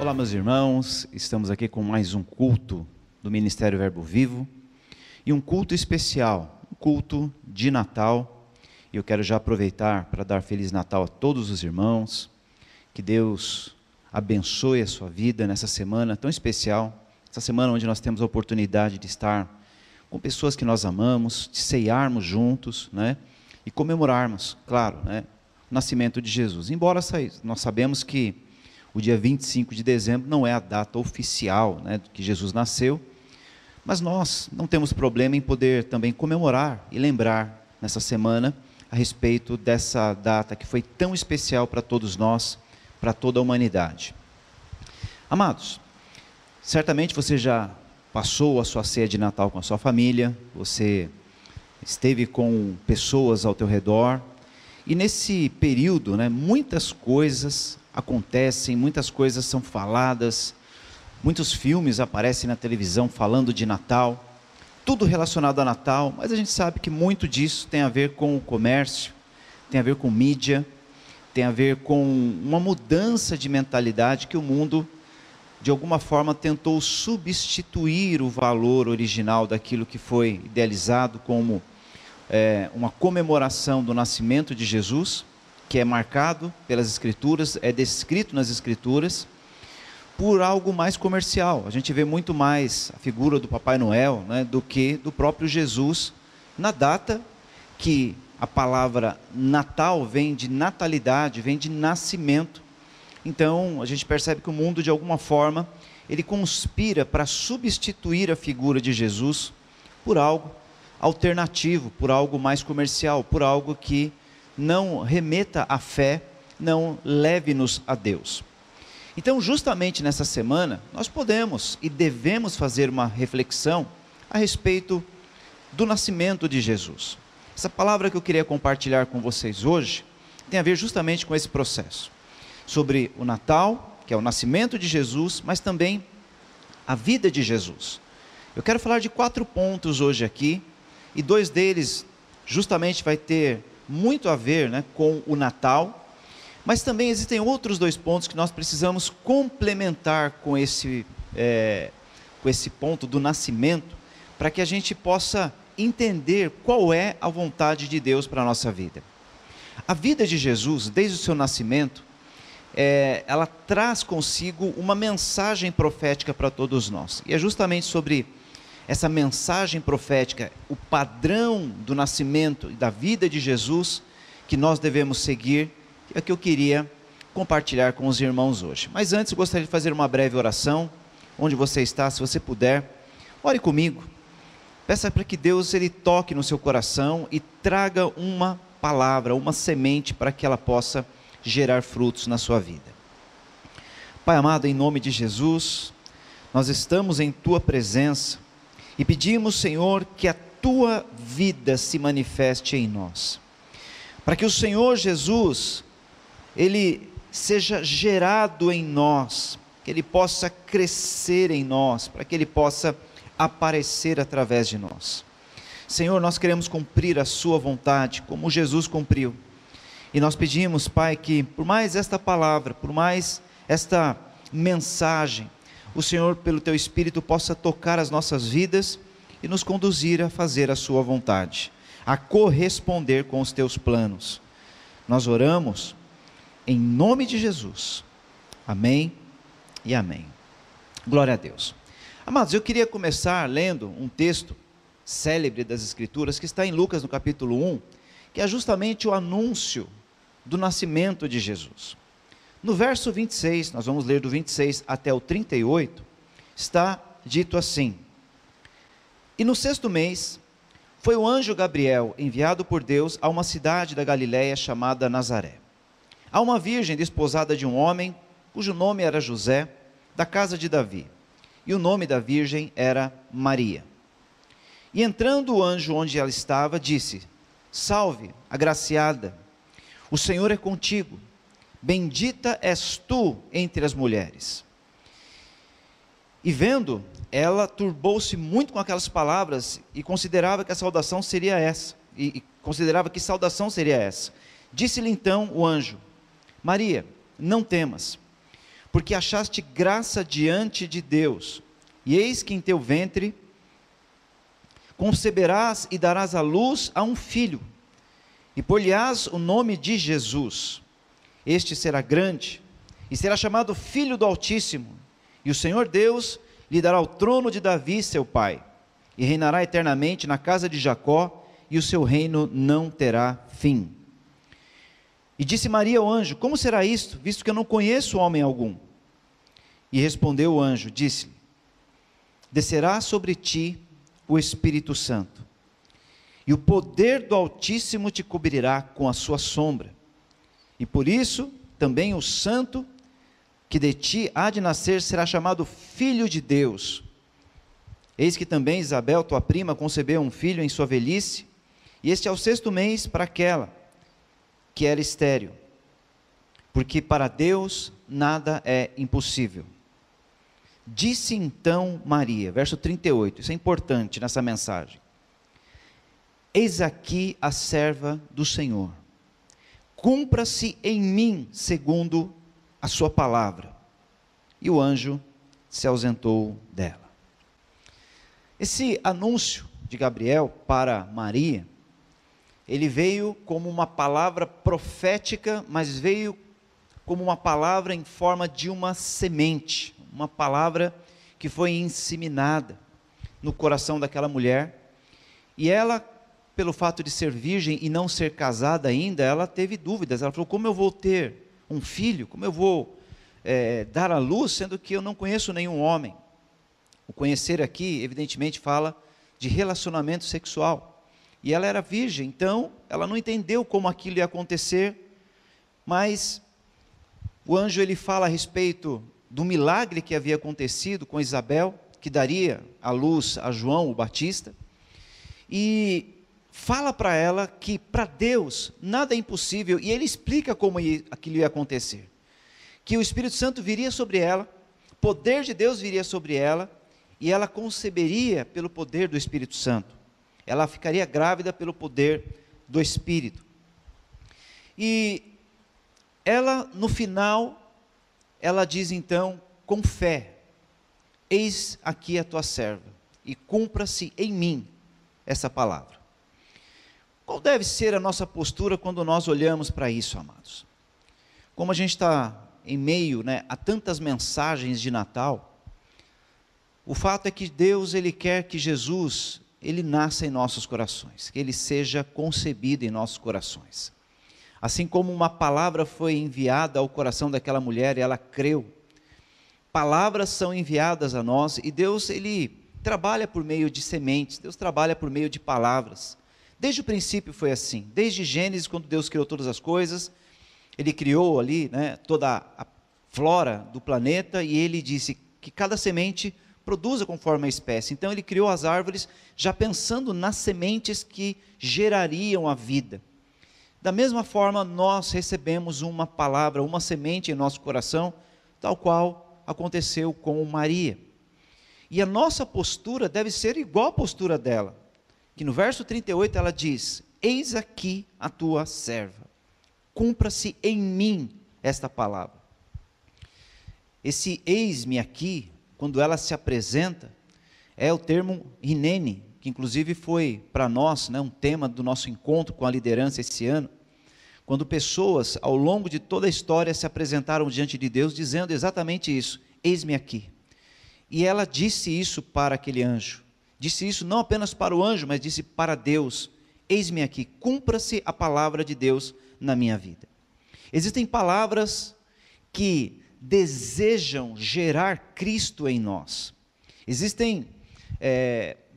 Olá, meus irmãos, estamos aqui com mais um culto do Ministério Verbo Vivo e um culto especial, um culto de Natal. E eu quero já aproveitar para dar Feliz Natal a todos os irmãos, que Deus abençoe a sua vida nessa semana tão especial, essa semana onde nós temos a oportunidade de estar com pessoas que nós amamos, de ceiarmos juntos, né? E comemorarmos, claro, né? O nascimento de Jesus. Embora nós sabemos que o dia 25 de dezembro não é a data oficial, né, que Jesus nasceu, mas nós não temos problema em poder também comemorar e lembrar nessa semana a respeito dessa data que foi tão especial para todos nós, para toda a humanidade. Amados, certamente você já passou a sua ceia de Natal com a sua família, você esteve com pessoas ao teu redor, e nesse período, né, muitas coisas acontecem, muitas coisas são faladas, muitos filmes aparecem na televisão falando de Natal, tudo relacionado a Natal, mas a gente sabe que muito disso tem a ver com o comércio, tem a ver com mídia, tem a ver com uma mudança de mentalidade que o mundo, de alguma forma, tentou substituir o valor original daquilo que foi idealizado como uma comemoração do nascimento de Jesus, que é marcado pelas Escrituras, é descrito nas Escrituras, por algo mais comercial. A gente vê muito mais a figura do Papai Noel, né, do que do próprio Jesus, na data que a palavra Natal vem de natalidade, vem de nascimento. Então, a gente percebe que o mundo, de alguma forma, ele conspira para substituir a figura de Jesus por algo alternativo, por algo mais comercial, por algo que não remeta à fé, não leve-nos a Deus. Então, justamente nessa semana, nós podemos e devemos fazer uma reflexão a respeito do nascimento de Jesus. Essa palavra que eu queria compartilhar com vocês hoje tem a ver justamente com esse processo, sobre o Natal, que é o nascimento de Jesus, mas também a vida de Jesus. Eu quero falar de 4 pontos hoje aqui, e 2 deles justamente vai ter muito a ver, né, com o Natal, mas também existem outros 2 pontos que nós precisamos complementar com esse ponto do nascimento, para que a gente possa entender qual é a vontade de Deus para a nossa vida. A vida de Jesus, desde o seu nascimento, ela traz consigo uma mensagem profética para todos nós, e é justamente sobre essa mensagem profética, o padrão do nascimento e da vida de Jesus, que nós devemos seguir, é o que eu queria compartilhar com os irmãos hoje. Mas antes eu gostaria de fazer uma breve oração, onde você está, se você puder, ore comigo, peça para que Deus ele toque no seu coração e traga uma palavra, uma semente para que ela possa gerar frutos na sua vida. Pai amado, em nome de Jesus, nós estamos em Tua presença, e pedimos, Senhor, que a Tua vida se manifeste em nós, para que o Senhor Jesus, Ele seja gerado em nós, que Ele possa crescer em nós, para que Ele possa aparecer através de nós. Senhor, nós queremos cumprir a Sua vontade, como Jesus cumpriu, e nós pedimos, Pai, que por mais esta palavra, por mais esta mensagem, o Senhor, pelo Teu Espírito, possa tocar as nossas vidas e nos conduzir a fazer a Sua vontade, a corresponder com os Teus planos. Nós oramos em nome de Jesus. Amém e amém. Glória a Deus. Amados, eu queria começar lendo um texto célebre das Escrituras, que está em Lucas, no capítulo 1, que é justamente o anúncio do nascimento de Jesus. No verso 26, nós vamos ler do 26 até o 38, está dito assim: E no 6º mês, foi o anjo Gabriel enviado por Deus a uma cidade da Galiléia chamada Nazaré, a uma virgem desposada de um homem, cujo nome era José, da casa de Davi, e o nome da virgem era Maria. E entrando o anjo onde ela estava, disse: Salve, agraciada, o Senhor é contigo. Bendita és tu entre as mulheres. E vendo, ela turbou-se muito com aquelas palavras e considerava que a saudação seria essa. Disse-lhe então o anjo: Maria, não temas, porque achaste graça diante de Deus. E eis que em teu ventre conceberás e darás à luz a um filho, e pôr-lhe-ás o nome de Jesus. Este será grande, e será chamado Filho do Altíssimo, e o Senhor Deus lhe dará o trono de Davi, seu pai, e reinará eternamente na casa de Jacó, e o seu reino não terá fim. E disse Maria ao anjo: como será isto, visto que eu não conheço homem algum? E respondeu o anjo, disse-lhe: descerá sobre ti o Espírito Santo, e o poder do Altíssimo te cobrirá com a sua sombra, e por isso também o santo que de ti há de nascer será chamado Filho de Deus. Eis que também Isabel, tua prima, concebeu um filho em sua velhice, e este é o 6º mês para aquela que era estéril, porque para Deus nada é impossível. Disse então Maria, verso 38, isso é importante nessa mensagem: eis aqui a serva do Senhor, cumpra-se em mim segundo a sua palavra. E o anjo se ausentou dela. Esse anúncio de Gabriel para Maria, ele veio como uma palavra profética, mas veio como uma palavra em forma de uma semente, uma palavra que foi inseminada no coração daquela mulher, e ela, pelo fato de ser virgem e não ser casada ainda, ela teve dúvidas. Ela falou: como eu vou ter um filho, como eu vou dar à luz, sendo que eu não conheço nenhum homem? O conhecer aqui, evidentemente, fala de relacionamento sexual, e ela era virgem, então ela não entendeu como aquilo ia acontecer, mas o anjo ele fala a respeito do milagre que havia acontecido com Isabel, que daria à luz a João o Batista, e fala para ela que para Deus nada é impossível, e ele explica como aquilo ia acontecer, que o Espírito Santo viria sobre ela, poder de Deus viria sobre ela, e ela conceberia pelo poder do Espírito Santo, ela ficaria grávida pelo poder do Espírito, e ela no final, ela diz então com fé: eis aqui a tua serva, e cumpra-se em mim essa palavra. Qual deve ser a nossa postura quando nós olhamos para isso, amados? Como a gente está em meio, a tantas mensagens de Natal, o fato é que Deus, Ele quer que Jesus, Ele nasça em nossos corações, que Ele seja concebido em nossos corações. Assim como uma palavra foi enviada ao coração daquela mulher e ela creu, palavras são enviadas a nós, e Deus, Ele trabalha por meio de sementes, Deus trabalha por meio de palavras. Desde o princípio foi assim, desde Gênesis, quando Deus criou todas as coisas, Ele criou ali toda a flora do planeta, e Ele disse que cada semente produza conforme a espécie. Então Ele criou as árvores já pensando nas sementes que gerariam a vida. Da mesma forma, nós recebemos uma palavra, uma semente em nosso coração, tal qual aconteceu com Maria. E a nossa postura deve ser igual à postura dela, que no verso 38 ela diz: eis aqui a tua serva, cumpra-se em mim esta palavra. Esse eis-me aqui, quando ela se apresenta, é o termo hinene, que inclusive foi para nós um tema do nosso encontro com a liderança esse ano, quando pessoas ao longo de toda a história se apresentaram diante de Deus dizendo exatamente isso: eis-me aqui. E ela disse isso para aquele anjo, disse isso não apenas para o anjo, mas disse para Deus: eis-me aqui, cumpra-se a palavra de Deus na minha vida. Existem palavras que desejam gerar Cristo em nós, existem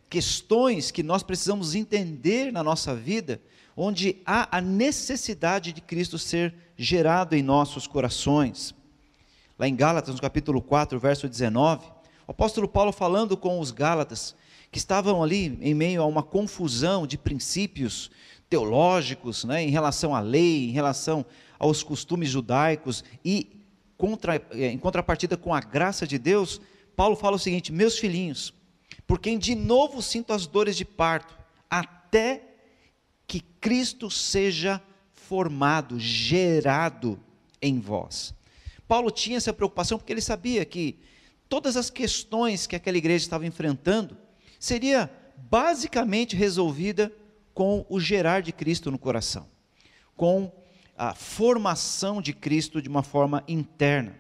questões que nós precisamos entender na nossa vida, onde há a necessidade de Cristo ser gerado em nossos corações. Lá em Gálatas, no capítulo 4, verso 19, o apóstolo Paulo falando com os Gálatas, que estavam ali em meio a uma confusão de princípios teológicos, em relação à lei, em relação aos costumes judaicos, e em contrapartida com a graça de Deus, Paulo fala o seguinte: meus filhinhos, por quem de novo sinto as dores de parto, até que Cristo seja formado, gerado em vós. Paulo tinha essa preocupação porque ele sabia que todas as questões que aquela igreja estava enfrentando seria basicamente resolvida com o gerar de Cristo no coração, com a formação de Cristo de uma forma interna.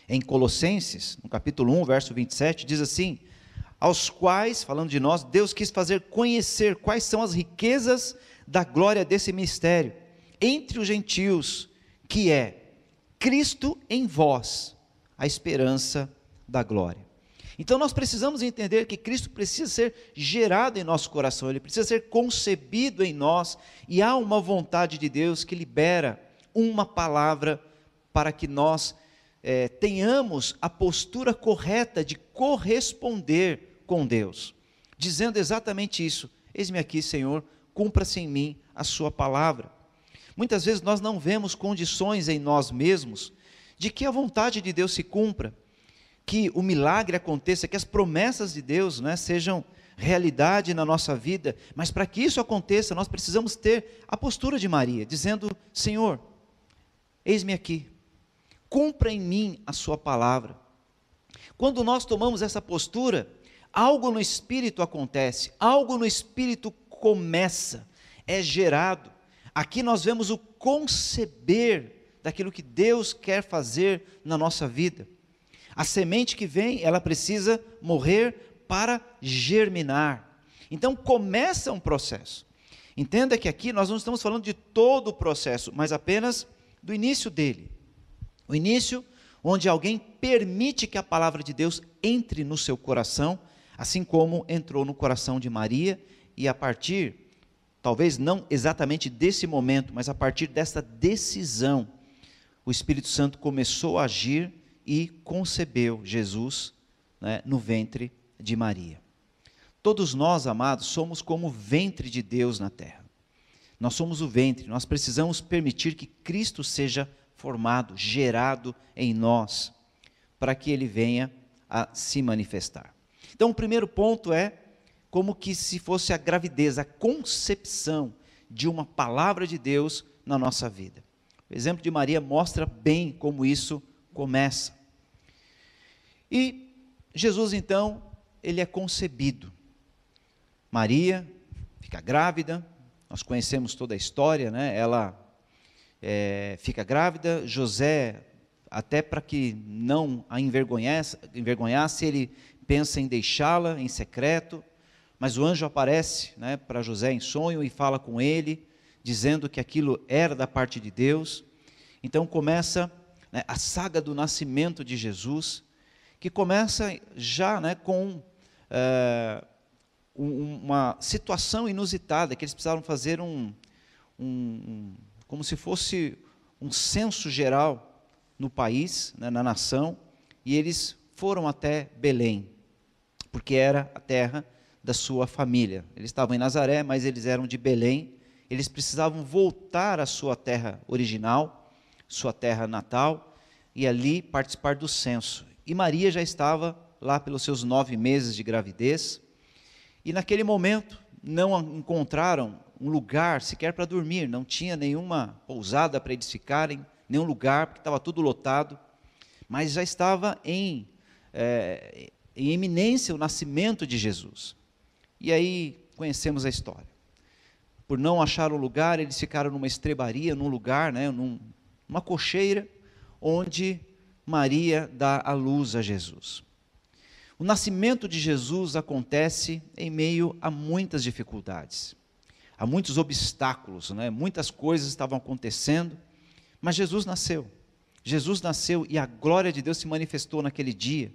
Em Colossenses, no capítulo 1, verso 27, diz assim: aos quais, falando de nós, Deus quis fazer conhecer quais são as riquezas da glória desse mistério, entre os gentios, que é Cristo em vós, a esperança da glória. Então nós precisamos entender que Cristo precisa ser gerado em nosso coração, Ele precisa ser concebido em nós, e há uma vontade de Deus que libera uma palavra para que nós tenhamos a postura correta de corresponder com Deus, dizendo exatamente isso: eis-me aqui, Senhor, cumpra-se em mim a sua palavra. Muitas vezes nós não vemos condições em nós mesmos de que a vontade de Deus se cumpra, que o milagre aconteça, que as promessas de Deus, né, sejam realidade na nossa vida, mas para que isso aconteça, nós precisamos ter a postura de Maria, dizendo: Senhor, eis-me aqui, cumpra em mim a sua palavra. Quando nós tomamos essa postura, algo no Espírito acontece, algo no Espírito começa, é gerado. Aqui nós vemos o conceber daquilo que Deus quer fazer na nossa vida. A semente que vem, ela precisa morrer para germinar. Então começa um processo. Entenda que aqui nós não estamos falando de todo o processo, mas apenas do início dele. O início onde alguém permite que a palavra de Deus entre no seu coração, assim como entrou no coração de Maria, e a partir, talvez não exatamente desse momento, mas a partir dessa decisão, o Espírito Santo começou a agir e concebeu Jesus, né, no ventre de Maria. Todos nós, amados, somos como o ventre de Deus na terra. Nós somos o ventre, nós precisamos permitir que Cristo seja formado, gerado em nós, para que Ele venha a se manifestar. Então o primeiro ponto é como que se fosse a gravidez, a concepção de uma palavra de Deus na nossa vida. O exemplo de Maria mostra bem como isso começa. E Jesus então, Ele é concebido. Maria fica grávida, nós conhecemos toda a história, né? Ela fica grávida, José, até para que não a envergonhasse, ele pensa em deixá-la em secreto, mas o anjo aparece, né, para José em sonho e fala com ele, dizendo que aquilo era da parte de Deus. Então começa, né, a saga do nascimento de Jesus, que começa já, né, com uma situação inusitada, que eles precisaram fazer como se fosse um censo geral no país, né, na nação, e eles foram até Belém, porque era a terra da sua família. Eles estavam em Nazaré, mas eles eram de Belém, eles precisavam voltar à sua terra original, sua terra natal, e ali participar do censo. E Maria já estava lá pelos seus 9 meses de gravidez, e naquele momento não encontraram um lugar sequer para dormir, não tinha nenhuma pousada para eles ficarem, nenhum lugar, porque estava tudo lotado, mas já estava em iminência o nascimento de Jesus. E aí conhecemos a história. Por não achar um lugar, eles ficaram numa estrebaria, num lugar, né, numa cocheira, onde Maria dá a luz a Jesus. O nascimento de Jesus acontece em meio a muitas dificuldades, a muitos obstáculos, né? Muitas coisas estavam acontecendo, mas Jesus nasceu. Jesus nasceu e a glória de Deus se manifestou naquele dia,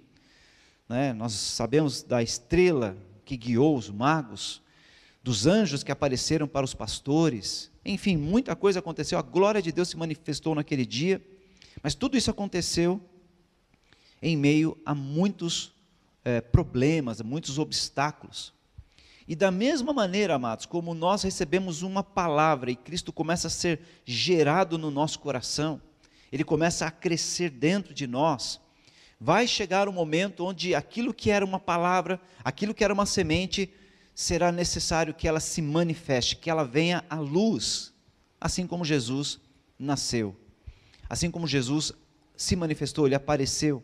né? Nós sabemos da estrela que guiou os magos, dos anjos que apareceram para os pastores, enfim, muita coisa aconteceu, a glória de Deus se manifestou naquele dia, mas tudo isso aconteceu em meio a muitos problemas, a muitos obstáculos. E da mesma maneira, amados, como nós recebemos uma palavra e Cristo começa a ser gerado no nosso coração, Ele começa a crescer dentro de nós, vai chegar um momento onde aquilo que era uma palavra, aquilo que era uma semente, será necessário que ela se manifeste, que ela venha à luz, assim como Jesus nasceu, assim como Jesus se manifestou, ele apareceu.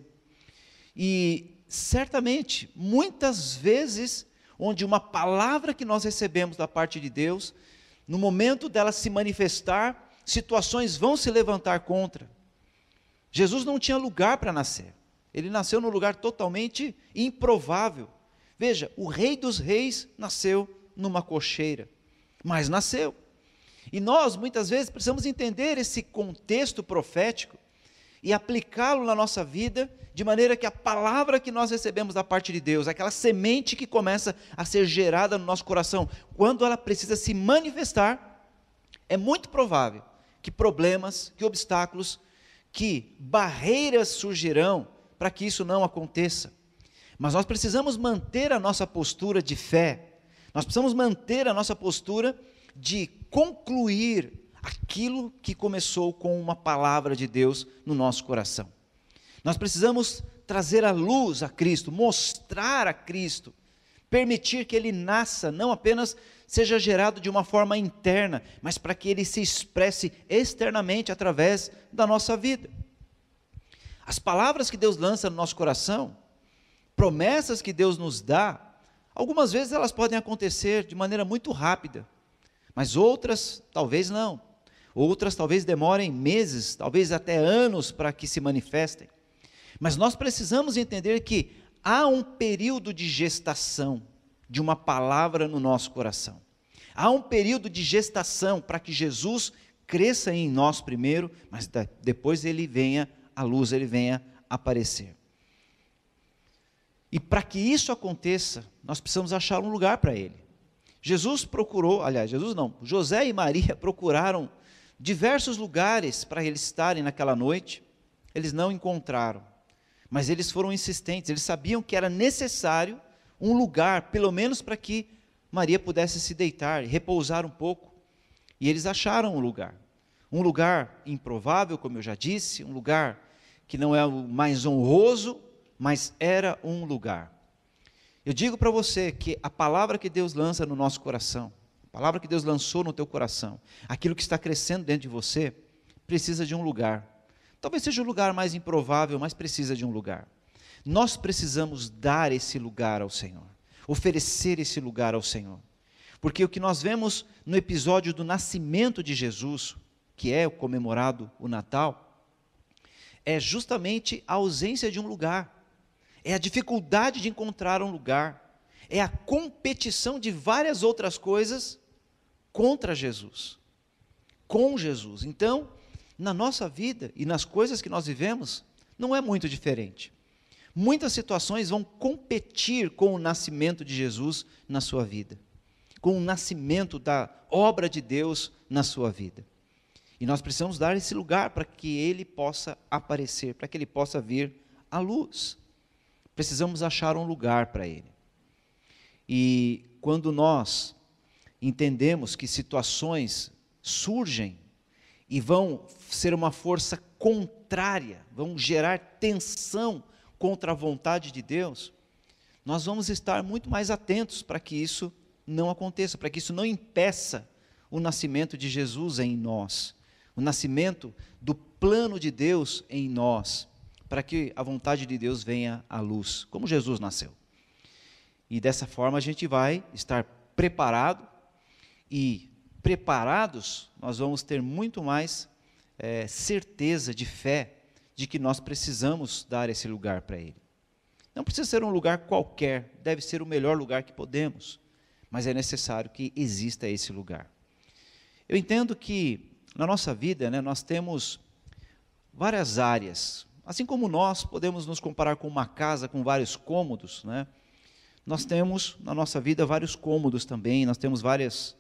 E certamente, muitas vezes, onde uma palavra que nós recebemos da parte de Deus, no momento dela se manifestar, situações vão se levantar contra. Jesus não tinha lugar para nascer. Ele nasceu num lugar totalmente improvável. Veja, o Rei dos Reis nasceu numa cocheira, mas nasceu. E nós, muitas vezes, precisamos entender esse contexto profético e aplicá-lo na nossa vida, de maneira que a palavra que nós recebemos da parte de Deus, aquela semente que começa a ser gerada no nosso coração, quando ela precisa se manifestar, é muito provável que problemas, que obstáculos, que barreiras surgirão para que isso não aconteça. Mas nós precisamos manter a nossa postura de fé, nós precisamos manter a nossa postura de concluir aquilo que começou com uma palavra de Deus no nosso coração. Nós precisamos trazer à luz a Cristo, mostrar a Cristo, permitir que Ele nasça, não apenas seja gerado de uma forma interna, mas para que Ele se expresse externamente através da nossa vida. As palavras que Deus lança no nosso coração, promessas que Deus nos dá, algumas vezes elas podem acontecer de maneira muito rápida, mas outras talvez não. Outras talvez demorem meses, talvez até anos para que se manifestem. Mas nós precisamos entender que há um período de gestação de uma palavra no nosso coração. Há um período de gestação para que Jesus cresça em nós primeiro, mas depois Ele venha à luz, Ele venha aparecer. E para que isso aconteça, nós precisamos achar um lugar para Ele. José e Maria procuraram diversos lugares para eles estarem naquela noite, eles não encontraram, mas eles foram insistentes, eles sabiam que era necessário um lugar, pelo menos para que Maria pudesse se deitar, repousar um pouco, e eles acharam um lugar improvável, como eu já disse, um lugar que não é o mais honroso, mas era um lugar. Eu digo para você que a palavra que Deus lança no nosso coração, a palavra que Deus lançou no teu coração, aquilo que está crescendo dentro de você, precisa de um lugar. Talvez seja o lugar mais improvável, mas precisa de um lugar. Nós precisamos dar esse lugar ao Senhor, oferecer esse lugar ao Senhor. Porque o que nós vemos no episódio do nascimento de Jesus, que é comemorado o Natal, é justamente a ausência de um lugar. É a dificuldade de encontrar um lugar, é a competição de várias outras coisas contra Jesus, com Jesus. Então, na nossa vida e nas coisas que nós vivemos, não é muito diferente. Muitas situações vão competir com o nascimento de Jesus na sua vida, com o nascimento da obra de Deus na sua vida. E nós precisamos dar esse lugar para que Ele possa aparecer, para que Ele possa vir à luz. Precisamos achar um lugar para Ele. E quando nós entendemos que situações surgem e vão ser uma força contrária, vão gerar tensão contra a vontade de Deus, nós vamos estar muito mais atentos para que isso não aconteça, para que isso não impeça o nascimento de Jesus em nós, o nascimento do plano de Deus em nós, para que a vontade de Deus venha à luz, como Jesus nasceu. E dessa forma a gente vai estar preparado, e preparados nós vamos ter muito mais certeza de fé, de que nós precisamos dar esse lugar para Ele. Não precisa ser um lugar qualquer, deve ser o melhor lugar que podemos, mas é necessário que exista esse lugar. Eu entendo que na nossa vida, nós temos várias áreas. Assim como nós podemos nos comparar com uma casa com vários cômodos, nós temos na nossa vida vários cômodos também, nós temos várias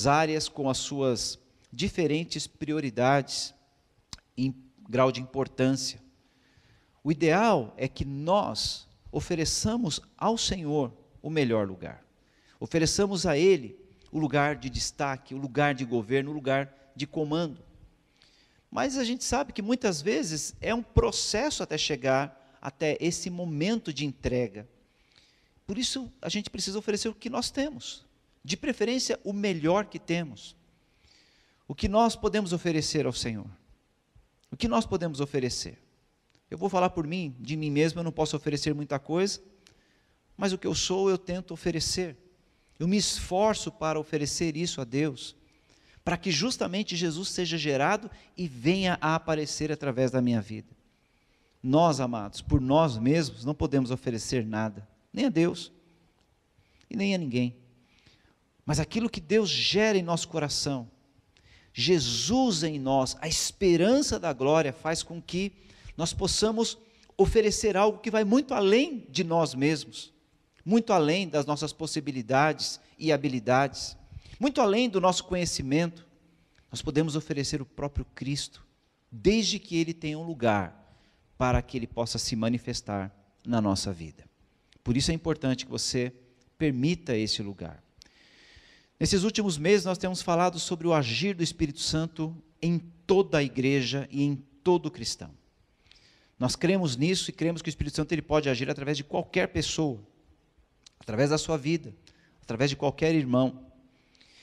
áreas com as suas diferentes prioridades em grau de importância. O ideal é que nós ofereçamos ao Senhor o melhor lugar, ofereçamos a Ele o lugar de destaque, o lugar de governo, o lugar de comando. Mas a gente sabe que muitas vezes é um processo até chegar até esse momento de entrega. Por isso a gente precisa oferecer o que nós temos, de preferência o melhor que temos. O que nós podemos oferecer ao Senhor? O que nós podemos oferecer? Eu vou falar por mim, de mim mesmo eu não posso oferecer muita coisa, mas o que eu sou eu tento oferecer. Eu me esforço para oferecer isso a Deus, para que justamente Jesus seja gerado e venha a aparecer através da minha vida. Nós, amados, por nós mesmos não podemos oferecer nada, nem a Deus e nem a ninguém. Mas aquilo que Deus gera em nosso coração, Jesus em nós, a esperança da glória, faz com que nós possamos oferecer algo que vai muito além de nós mesmos, muito além das nossas possibilidades e habilidades, muito além do nosso conhecimento. Nós podemos oferecer o próprio Cristo, desde que Ele tenha um lugar para que Ele possa se manifestar na nossa vida. Por isso é importante que você permita esse lugar. Nesses últimos meses nós temos falado sobre o agir do Espírito Santo em toda a igreja e em todo cristão. Nós cremos nisso e cremos que o Espírito Santo ele pode agir através de qualquer pessoa, através da sua vida, através de qualquer irmão.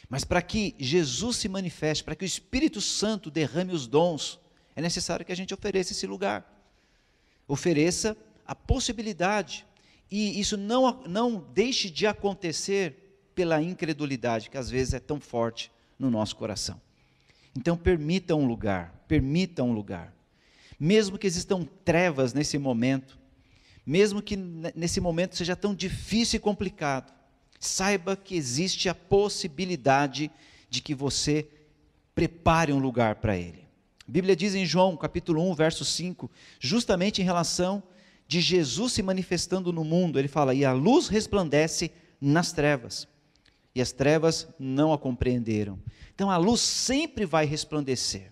Mas para que Jesus se manifeste, para que o Espírito Santo derrame os dons, é necessário que a gente ofereça esse lugar. Ofereça a possibilidade, e isso não deixe de acontecer pela incredulidade, que às vezes é tão forte no nosso coração. Então permita um lugar, mesmo que existam trevas nesse momento, mesmo que nesse momento seja tão difícil e complicado, saiba que existe a possibilidade de que você prepare um lugar para Ele. A Bíblia diz em João, capítulo 1, verso 5, justamente em relação de Jesus se manifestando no mundo, ele fala, e a luz resplandece nas trevas, e as trevas não a compreenderam. Então a luz sempre vai resplandecer.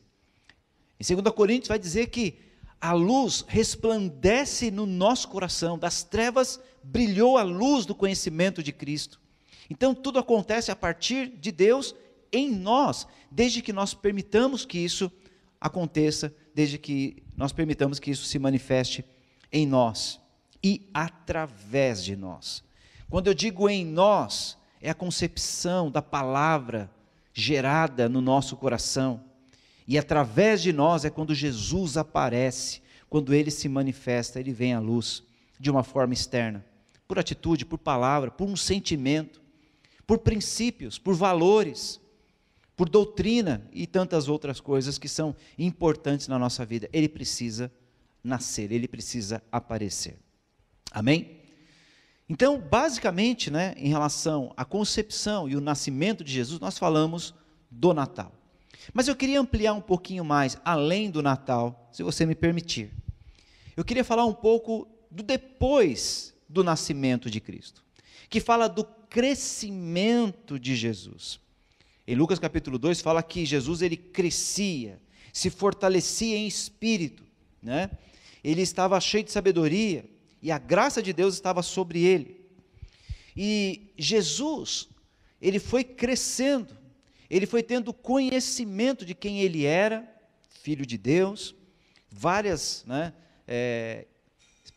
Em 2 Coríntios vai dizer que a luz resplandece no nosso coração, das trevas brilhou a luz do conhecimento de Cristo. Então tudo acontece a partir de Deus em nós, desde que nós permitamos que isso aconteça, desde que nós permitamos que isso se manifeste em nós e através de nós. Quando eu digo em nós, é a concepção da palavra gerada no nosso coração, e através de nós é quando Jesus aparece, quando Ele se manifesta, Ele vem à luz de uma forma externa, por atitude, por palavra, por um sentimento, por princípios, por valores, por doutrina e tantas outras coisas que são importantes na nossa vida. Ele precisa nascer, Ele precisa aparecer. Amém? Então, basicamente, em relação à concepção e o nascimento de Jesus, nós falamos do Natal. Mas eu queria ampliar um pouquinho mais, além do Natal, se você me permitir. Eu queria falar um pouco do depois do nascimento de Cristo, que fala do crescimento de Jesus. Em Lucas capítulo 2 fala que Jesus ele crescia, se fortalecia em espírito, Ele estava cheio de sabedoria, e a graça de Deus estava sobre ele. E Jesus, ele foi crescendo, ele foi tendo conhecimento de quem ele era, Filho de Deus. Várias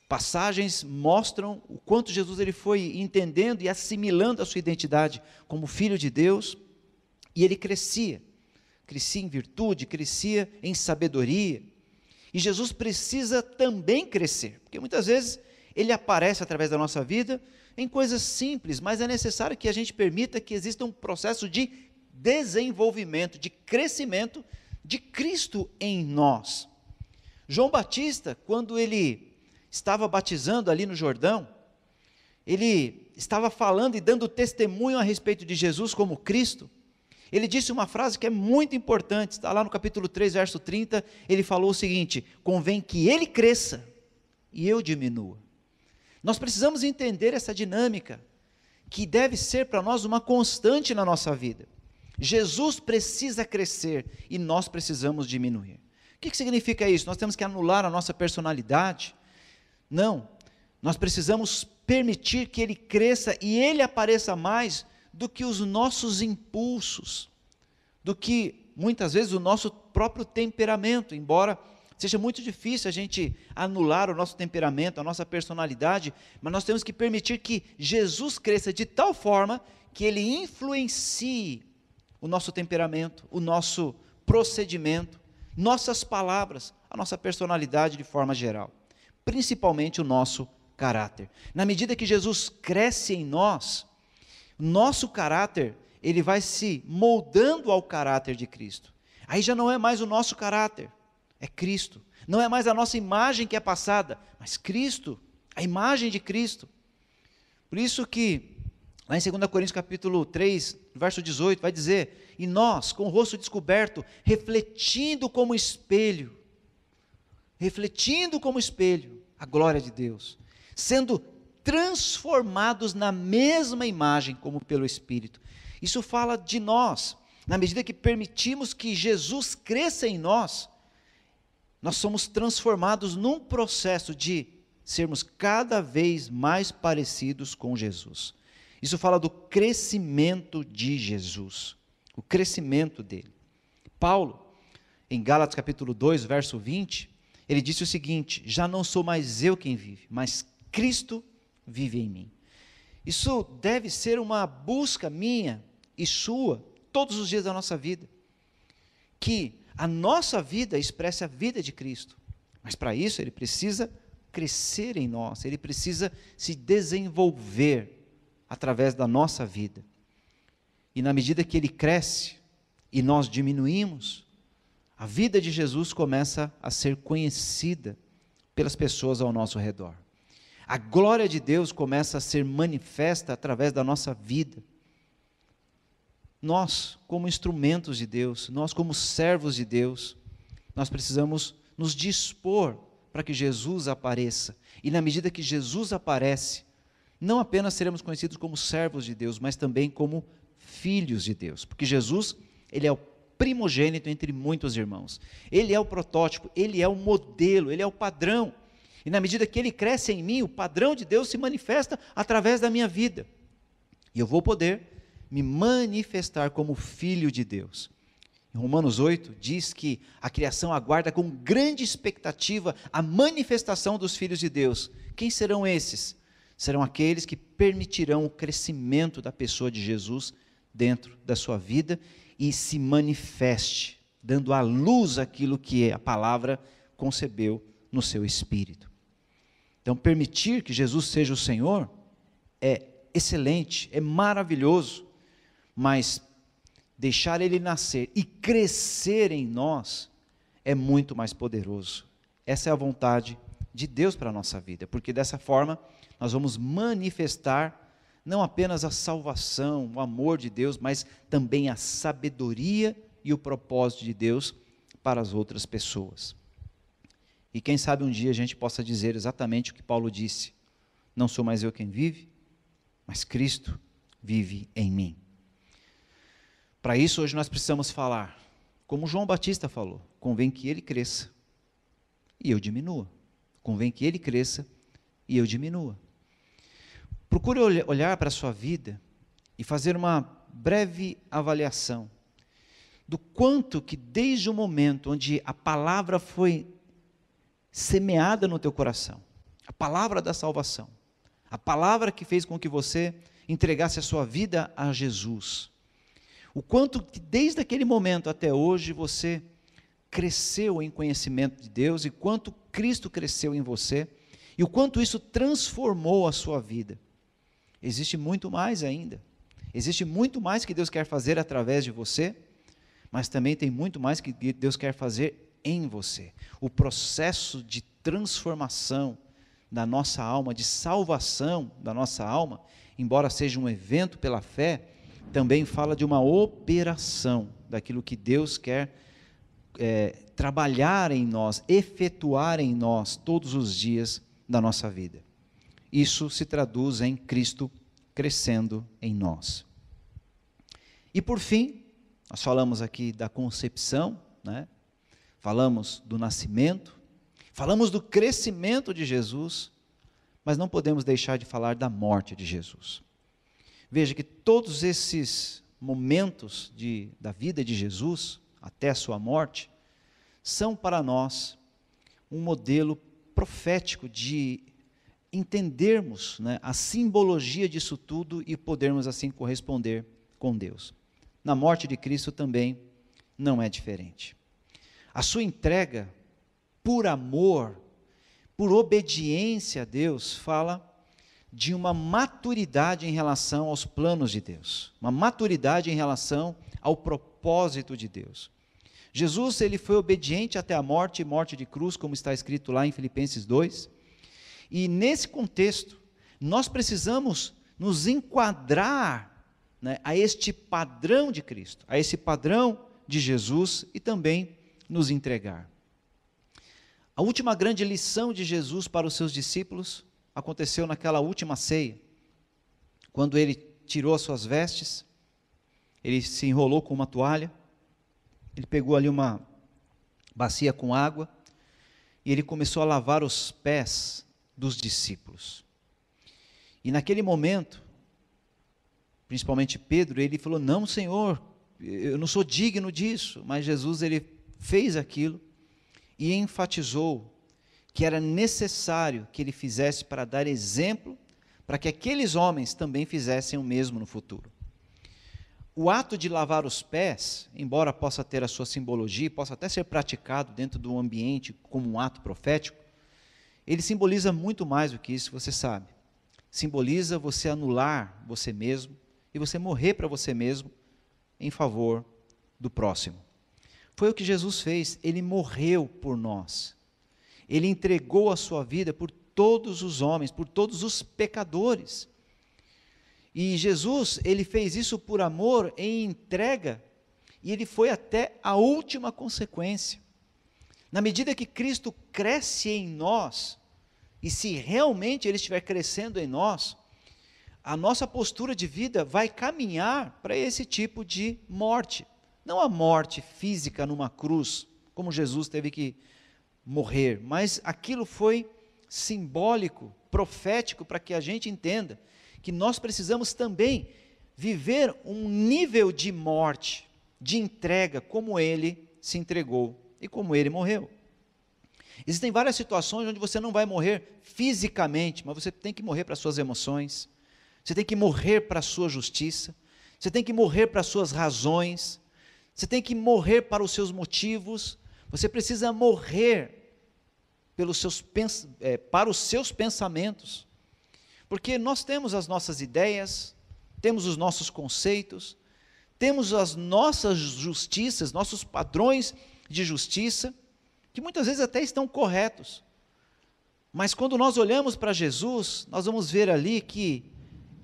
passagens mostram o quanto Jesus ele foi entendendo e assimilando a sua identidade como Filho de Deus, e ele crescia em virtude, crescia em sabedoria. E Jesus precisa também crescer, porque muitas vezes Ele aparece através da nossa vida em coisas simples, mas é necessário que a gente permita que exista um processo de desenvolvimento, de crescimento de Cristo em nós. João Batista, quando ele estava batizando ali no Jordão, ele estava falando e dando testemunho a respeito de Jesus como Cristo. Ele disse uma frase que é muito importante, está lá no capítulo 3, verso 30, ele falou o seguinte: convém que ele cresça e eu diminua. Nós precisamos entender essa dinâmica, que deve ser para nós uma constante na nossa vida. Jesus precisa crescer e nós precisamos diminuir. O que significa isso? Nós temos que anular a nossa personalidade? Não, nós precisamos permitir que ele cresça e ele apareça mais do que os nossos impulsos, do que muitas vezes o nosso próprio temperamento, embora seja muito difícil a gente anular o nosso temperamento, a nossa personalidade, mas nós temos que permitir que Jesus cresça de tal forma que ele influencie o nosso temperamento, o nosso procedimento, nossas palavras, a nossa personalidade de forma geral, principalmente o nosso caráter. Na medida que Jesus cresce em nós, nosso caráter, ele vai se moldando ao caráter de Cristo. Aí já não é mais o nosso caráter, é Cristo. Não é mais a nossa imagem que é passada, mas Cristo, a imagem de Cristo. Por isso que, lá em 2 Coríntios capítulo 3, verso 18, vai dizer: e nós, com o rosto descoberto, refletindo como espelho a glória de Deus, sendo transformados na mesma imagem como pelo Espírito. Isso fala de nós, na medida que permitimos que Jesus cresça em nós, nós somos transformados num processo de sermos cada vez mais parecidos com Jesus. Isso fala do crescimento de Jesus, o crescimento dele. Paulo, em Gálatas capítulo 2, verso 20, ele disse o seguinte: já não sou mais eu quem vive, mas Cristo vive em mim. Isso deve ser uma busca minha e sua, todos os dias da nossa vida, que a nossa vida expresse a vida de Cristo, mas para isso ele precisa crescer em nós, ele precisa se desenvolver através da nossa vida, e na medida que ele cresce e nós diminuímos, a vida de Jesus começa a ser conhecida pelas pessoas ao nosso redor. A glória de Deus começa a ser manifesta através da nossa vida. Nós, como instrumentos de Deus, nós como servos de Deus, nós precisamos nos dispor para que Jesus apareça. E na medida que Jesus aparece, não apenas seremos conhecidos como servos de Deus, mas também como filhos de Deus. Porque Jesus, ele é o primogênito entre muitos irmãos. Ele é o protótipo, ele é o modelo, ele é o padrão. E na medida que ele cresce em mim, o padrão de Deus se manifesta através da minha vida. E eu vou poder me manifestar como filho de Deus. Em Romanos 8, diz que a criação aguarda com grande expectativa a manifestação dos filhos de Deus. Quem serão esses? Serão aqueles que permitirão o crescimento da pessoa de Jesus dentro da sua vida e se manifeste, dando à luz aquilo que a palavra concebeu no seu espírito. Então, permitir que Jesus seja o Senhor é excelente, é maravilhoso, mas deixar Ele nascer e crescer em nós é muito mais poderoso. Essa é a vontade de Deus para a nossa vida, porque dessa forma nós vamos manifestar não apenas a salvação, o amor de Deus, mas também a sabedoria e o propósito de Deus para as outras pessoas. E quem sabe um dia a gente possa dizer exatamente o que Paulo disse: não sou mais eu quem vive, mas Cristo vive em mim. Para isso hoje nós precisamos falar, como João Batista falou: convém que ele cresça e eu diminua. Convém que ele cresça e eu diminua. Procure olhar para a sua vida e fazer uma breve avaliação do quanto que desde o momento onde a palavra foi semeada no teu coração, a palavra da salvação, a palavra que fez com que você entregasse a sua vida a Jesus, o quanto que desde aquele momento até hoje você cresceu em conhecimento de Deus e quanto Cristo cresceu em você e o quanto isso transformou a sua vida. Existe muito mais ainda, existe muito mais que Deus quer fazer através de você, mas também tem muito mais que Deus quer fazer em você. O processo de transformação da nossa alma, de salvação da nossa alma, embora seja um evento pela fé, também fala de uma operação daquilo que Deus quer trabalhar em nós, efetuar em nós todos os dias da nossa vida. Isso se traduz em Cristo crescendo em nós. E por fim, nós falamos aqui da concepção, né? Falamos do nascimento, falamos do crescimento de Jesus, mas não podemos deixar de falar da morte de Jesus. Veja que todos esses momentos da vida de Jesus, até a sua morte, são para nós um modelo profético de entendermos, né, a simbologia disso tudo e podermos assim corresponder com Deus. Na morte de Cristo também não é diferente. A sua entrega por amor, por obediência a Deus, fala de uma maturidade em relação aos planos de Deus, uma maturidade em relação ao propósito de Deus. Jesus, ele foi obediente até a morte, morte de cruz, como está escrito lá em Filipenses 2, e nesse contexto, nós precisamos nos enquadrar, né, a este padrão de Cristo, a esse padrão de Jesus e também nos entregar. A última grande lição de Jesus para os seus discípulos aconteceu naquela última ceia, quando ele tirou as suas vestes, ele se enrolou com uma toalha, ele pegou ali uma bacia com água e ele começou a lavar os pés dos discípulos. E naquele momento, principalmente Pedro, ele falou: não, Senhor, eu não sou digno disso. Mas Jesus, ele fez aquilo e enfatizou que era necessário que ele fizesse para dar exemplo, para que aqueles homens também fizessem o mesmo no futuro. O ato de lavar os pés, embora possa ter a sua simbologia, possa até ser praticado dentro do ambiente como um ato profético, ele simboliza muito mais do que isso, você sabe. Simboliza você anular você mesmo e você morrer para você mesmo em favor do próximo. Foi o que Jesus fez, ele morreu por nós. Ele entregou a sua vida por todos os homens, por todos os pecadores. E Jesus, ele fez isso por amor, em entrega, e ele foi até a última consequência. Na medida que Cristo cresce em nós, e se realmente ele estiver crescendo em nós, a nossa postura de vida vai caminhar para esse tipo de morte. Não a morte física numa cruz, como Jesus teve que morrer, mas aquilo foi simbólico, profético, para que a gente entenda que nós precisamos também viver um nível de morte, de entrega, como ele se entregou e como ele morreu. Existem várias situações onde você não vai morrer fisicamente, mas você tem que morrer para as suas emoções, você tem que morrer para a sua justiça, você tem que morrer para as suas razões, você tem que morrer para os seus motivos, você precisa morrer para os seus pensamentos, porque nós temos as nossas ideias, temos os nossos conceitos, temos as nossas justiças, nossos padrões de justiça, que muitas vezes até estão corretos, mas quando nós olhamos para Jesus, nós vamos ver ali que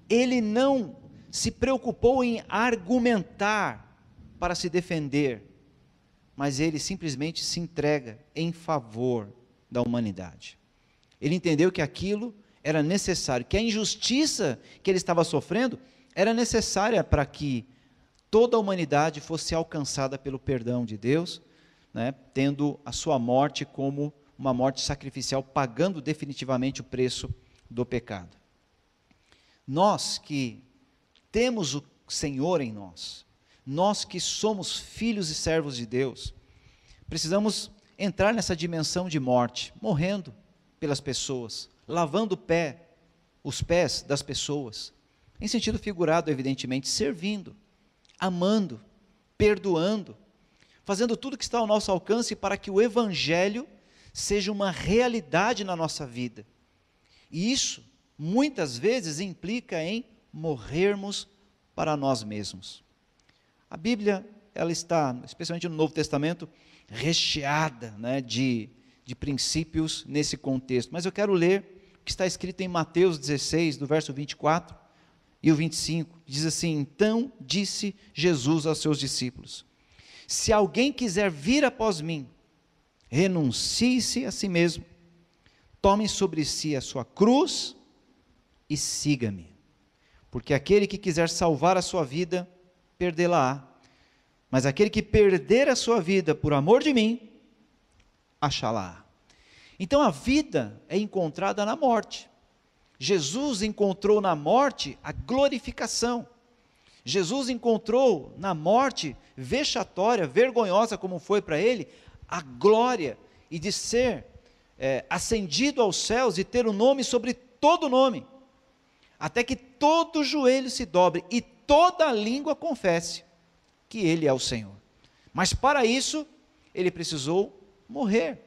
ele não se preocupou em argumentar para se defender, mas ele simplesmente se entrega em favor da humanidade. Ele entendeu que aquilo era necessário, que a injustiça que ele estava sofrendo era necessária para que toda a humanidade fosse alcançada pelo perdão de Deus, né, tendo a sua morte como uma morte sacrificial, pagando definitivamente o preço do pecado. Nós que temos o Senhor em nós, nós que somos filhos e servos de Deus, precisamos entrar nessa dimensão de morte, morrendo pelas pessoas, lavando os pés das pessoas, em sentido figurado, evidentemente, servindo, amando, perdoando, fazendo tudo que está ao nosso alcance para que o Evangelho seja uma realidade na nossa vida. E isso, muitas vezes, implica em morrermos para nós mesmos. A Bíblia, ela está, especialmente no Novo Testamento, recheada, né, de princípios nesse contexto. Mas eu quero ler o que está escrito em Mateus 16, do verso 24 e o 25. Diz assim: então disse Jesus aos seus discípulos: se alguém quiser vir após mim, renuncie-se a si mesmo, tome sobre si a sua cruz e siga-me. Porque aquele que quiser salvar a sua vida, perdê-la-á. Mas aquele que perder a sua vida por amor de mim, achá-la-á. Então a vida é encontrada na morte. Jesus encontrou na morte a glorificação. Jesus encontrou na morte vexatória, vergonhosa como foi para ele, a glória e de ser ascendido aos céus e ter o nome sobre todo nome, até que todo joelho se dobre e toda língua confesse que ele é o Senhor. Mas para isso, ele precisou morrer.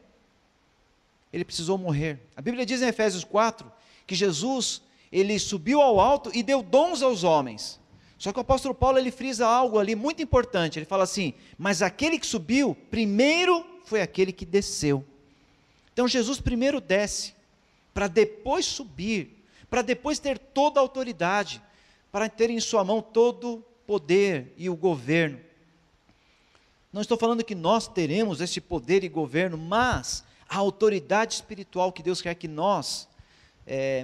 ele precisou morrer. A Bíblia diz em Efésios 4 que Jesus, ele subiu ao alto e deu dons aos homens. Só que o apóstolo Paulo, ele frisa algo ali muito importante. Ele fala assim: mas aquele que subiu, primeiro foi aquele que desceu. Então Jesus primeiro desce, para depois subir, para depois ter toda a autoridade, para ter em sua mão todo o poder e o governo. Não estou falando que nós teremos esse poder e governo, mas a autoridade espiritual que Deus quer que nós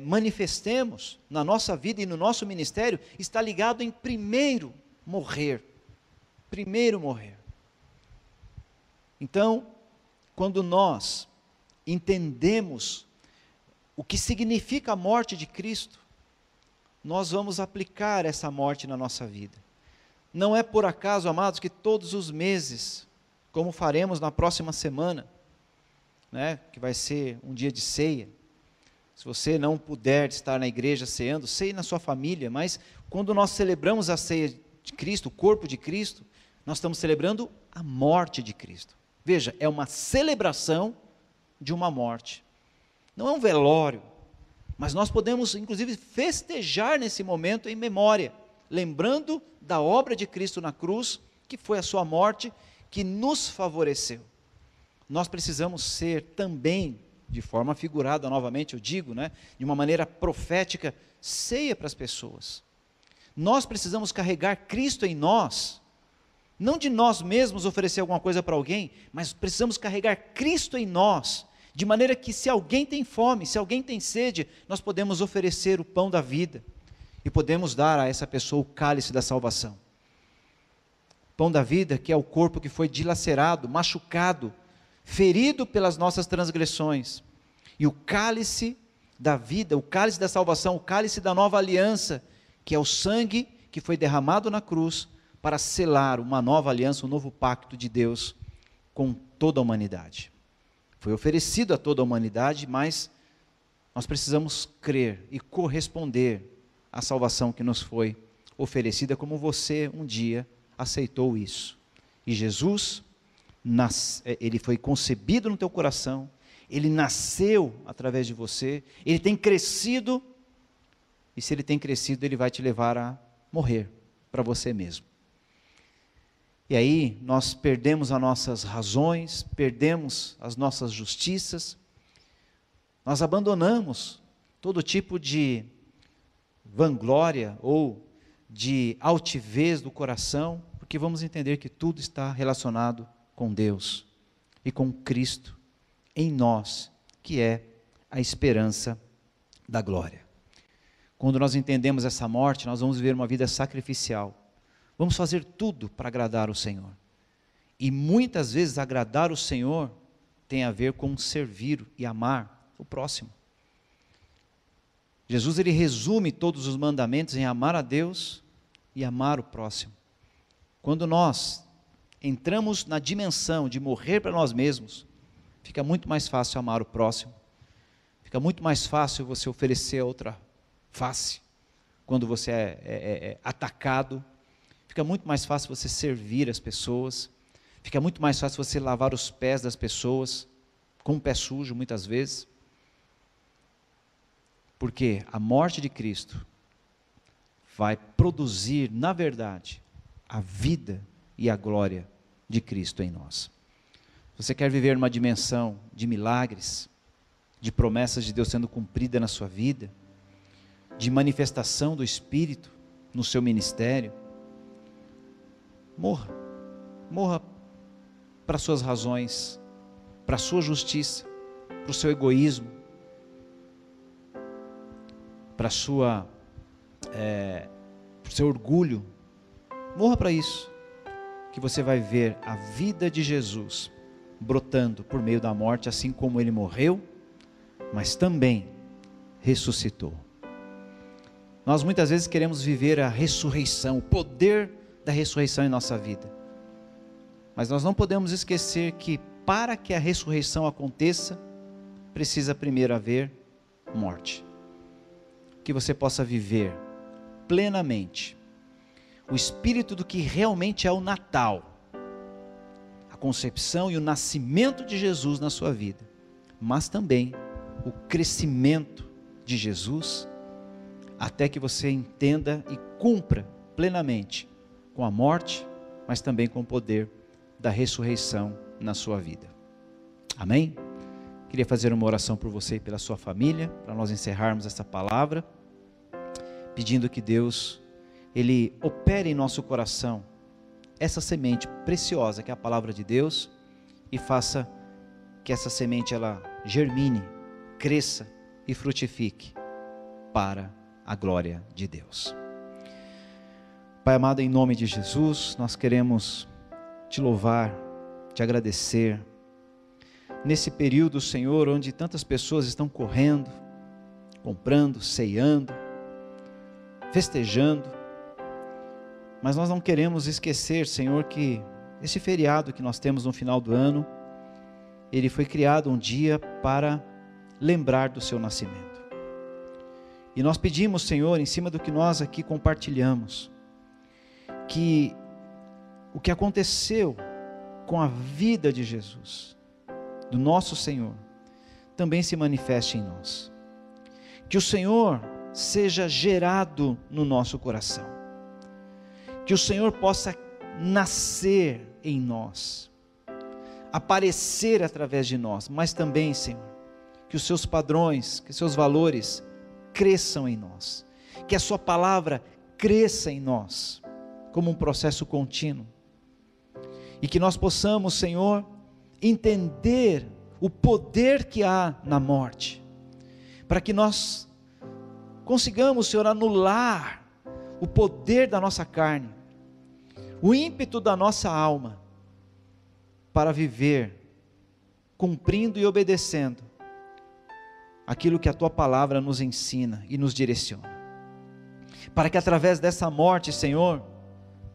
manifestemos na nossa vida e no nosso ministério, está ligado em primeiro morrer. Primeiro morrer. Então, quando nós entendemos o que significa a morte de Cristo, nós vamos aplicar essa morte na nossa vida. Não é por acaso, amados, que todos os meses, como faremos na próxima semana, né, que vai ser um dia de ceia, se você não puder estar na igreja ceando, ceie na sua família, mas quando nós celebramos a ceia de Cristo, o corpo de Cristo, nós estamos celebrando a morte de Cristo. Veja, é uma celebração de uma morte. Não é um velório, mas nós podemos inclusive festejar nesse momento em memória, lembrando da obra de Cristo na cruz, que foi a sua morte, que nos favoreceu. Nós precisamos ser também, de forma figurada novamente eu digo, né, de uma maneira profética, ceia para as pessoas. Nós precisamos carregar Cristo em nós, não de nós mesmos oferecer alguma coisa para alguém, mas precisamos carregar Cristo em nós, de maneira que se alguém tem fome, se alguém tem sede, nós podemos oferecer o pão da vida, e podemos dar a essa pessoa o cálice da salvação. Pão da vida, que é o corpo que foi dilacerado, machucado, ferido pelas nossas transgressões, e o cálice da vida, o cálice da salvação, o cálice da nova aliança, que é o sangue que foi derramado na cruz, para selar uma nova aliança, um novo pacto de Deus com toda a humanidade. Foi oferecido a toda a humanidade, mas nós precisamos crer e corresponder à salvação que nos foi oferecida, como você um dia aceitou isso. E Jesus, ele foi concebido no teu coração, ele nasceu através de você, ele tem crescido, e se ele tem crescido, ele vai te levar a morrer para você mesmo. E aí nós perdemos as nossas razões, perdemos as nossas justiças, nós abandonamos todo tipo de vanglória ou de altivez do coração, porque vamos entender que tudo está relacionado com Deus e com Cristo em nós, que é a esperança da glória. Quando nós entendemos essa morte, nós vamos viver uma vida sacrificial. Vamos fazer tudo para agradar o Senhor. E muitas vezes agradar o Senhor tem a ver com servir e amar o próximo. Jesus, ele resume todos os mandamentos em amar a Deus e amar o próximo. Quando nós entramos na dimensão de morrer para nós mesmos, fica muito mais fácil amar o próximo. Fica muito mais fácil você oferecer a outra face quando você é atacado. Fica muito mais fácil você servir as pessoas, fica muito mais fácil você lavar os pés das pessoas, com o pé sujo muitas vezes, porque a morte de Cristo vai produzir, na verdade, a vida e a glória de Cristo em nós. Você quer viver numa dimensão de milagres, de promessas de Deus sendo cumprida na sua vida, de manifestação do Espírito no seu ministério? Morra para suas razões, para a sua justiça, para o seu egoísmo, para o seu orgulho. Morra para isso, que você vai ver a vida de Jesus brotando por meio da morte, assim como ele morreu, mas também ressuscitou. Nós muitas vezes queremos viver a ressurreição, o poder da ressurreição em nossa vida, mas nós não podemos esquecer que para que a ressurreição aconteça, precisa primeiro haver morte, que você possa viver plenamente o espírito do que realmente é o Natal, a concepção e o nascimento de Jesus na sua vida, mas também o crescimento de Jesus, até que você entenda e cumpra plenamente com a morte, mas também com o poder da ressurreição na sua vida. Amém? Queria fazer uma oração por você e pela sua família, para nós encerrarmos essa palavra, pedindo que Deus, Ele opere em nosso coração essa semente preciosa que é a palavra de Deus, e faça que essa semente ela germine, cresça e frutifique para a glória de Deus. Pai amado, em nome de Jesus, nós queremos te louvar, te agradecer, nesse período, Senhor, onde tantas pessoas estão correndo, comprando, ceando, festejando, mas nós não queremos esquecer, Senhor, que esse feriado que nós temos no final do ano, ele foi criado um dia para lembrar do seu nascimento. E nós pedimos, Senhor, em cima do que nós aqui compartilhamos, que o que aconteceu com a vida de Jesus, do nosso Senhor, também se manifeste em nós. Que o Senhor seja gerado no nosso coração. Que o Senhor possa nascer em nós, aparecer através de nós, mas também, Senhor, que os seus padrões, que os seus valores cresçam em nós, que a sua palavra cresça em nós, como um processo contínuo, e que nós possamos, Senhor, entender o poder que há na morte, para que nós consigamos, Senhor, anular o poder da nossa carne, o ímpeto da nossa alma, para viver cumprindo e obedecendo aquilo que a tua palavra nos ensina e nos direciona, para que através dessa morte, Senhor,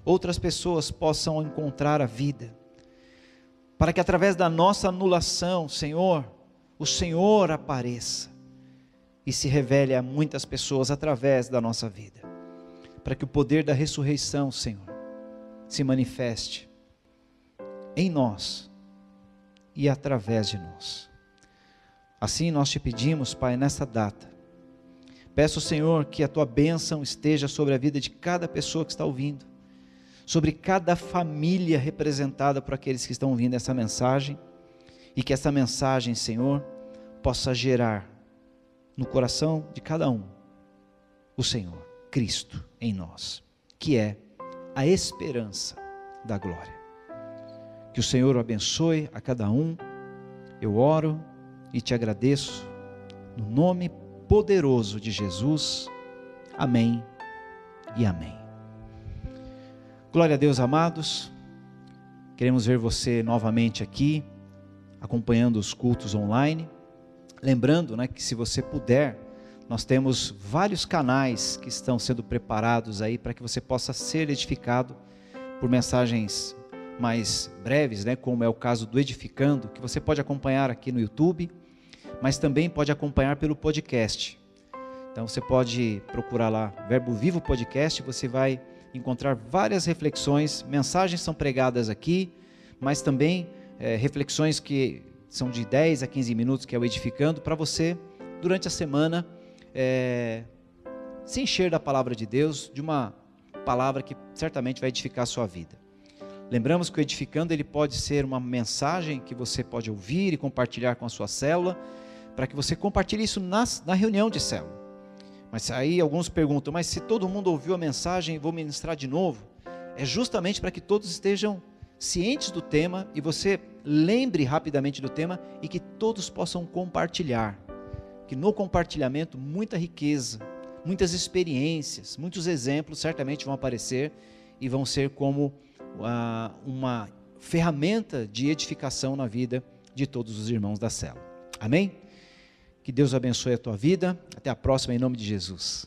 outras pessoas possam encontrar a vida, para que através da nossa anulação, Senhor, o Senhor apareça e se revele a muitas pessoas através da nossa vida, para que o poder da ressurreição, Senhor, se manifeste em nós e através de nós. Assim nós te pedimos, Pai, nessa data, peço, Senhor, que a tua bênção esteja sobre a vida de cada pessoa que está ouvindo, sobre cada família representada por aqueles que estão ouvindo essa mensagem, e que essa mensagem, Senhor, possa gerar no coração de cada um o Senhor, Cristo em nós, que é a esperança da glória. Que o Senhor o abençoe a cada um. Eu oro e te agradeço no nome poderoso de Jesus. Amém e amém. Glória a Deus, amados. Queremos ver você novamente aqui, acompanhando os cultos online. Lembrando, que se você puder, nós temos vários canais que estão sendo preparados aí para que você possa ser edificado por mensagens mais breves, como é o caso do Edificando, que você pode acompanhar aqui no YouTube, mas também pode acompanhar pelo podcast. Então você pode procurar lá Verbo Vivo Podcast, você vai encontrar várias reflexões, mensagens são pregadas aqui, mas também reflexões que são de 10 a 15 minutos, que é o Edificando, para você, durante a semana, se encher da palavra de Deus, de uma palavra que certamente vai edificar a sua vida. Lembramos que o Edificando, ele pode ser uma mensagem que você pode ouvir e compartilhar com a sua célula, para que você compartilhe isso na reunião de célula. Mas aí alguns perguntam, mas se todo mundo ouviu a mensagem, vou ministrar de novo? É justamente para que todos estejam cientes do tema e você lembre rapidamente do tema e que todos possam compartilhar. Que no compartilhamento muita riqueza, muitas experiências, muitos exemplos certamente vão aparecer e vão ser como uma ferramenta de edificação na vida de todos os irmãos da célula. Amém? Que Deus abençoe a tua vida. Até a próxima, em nome de Jesus.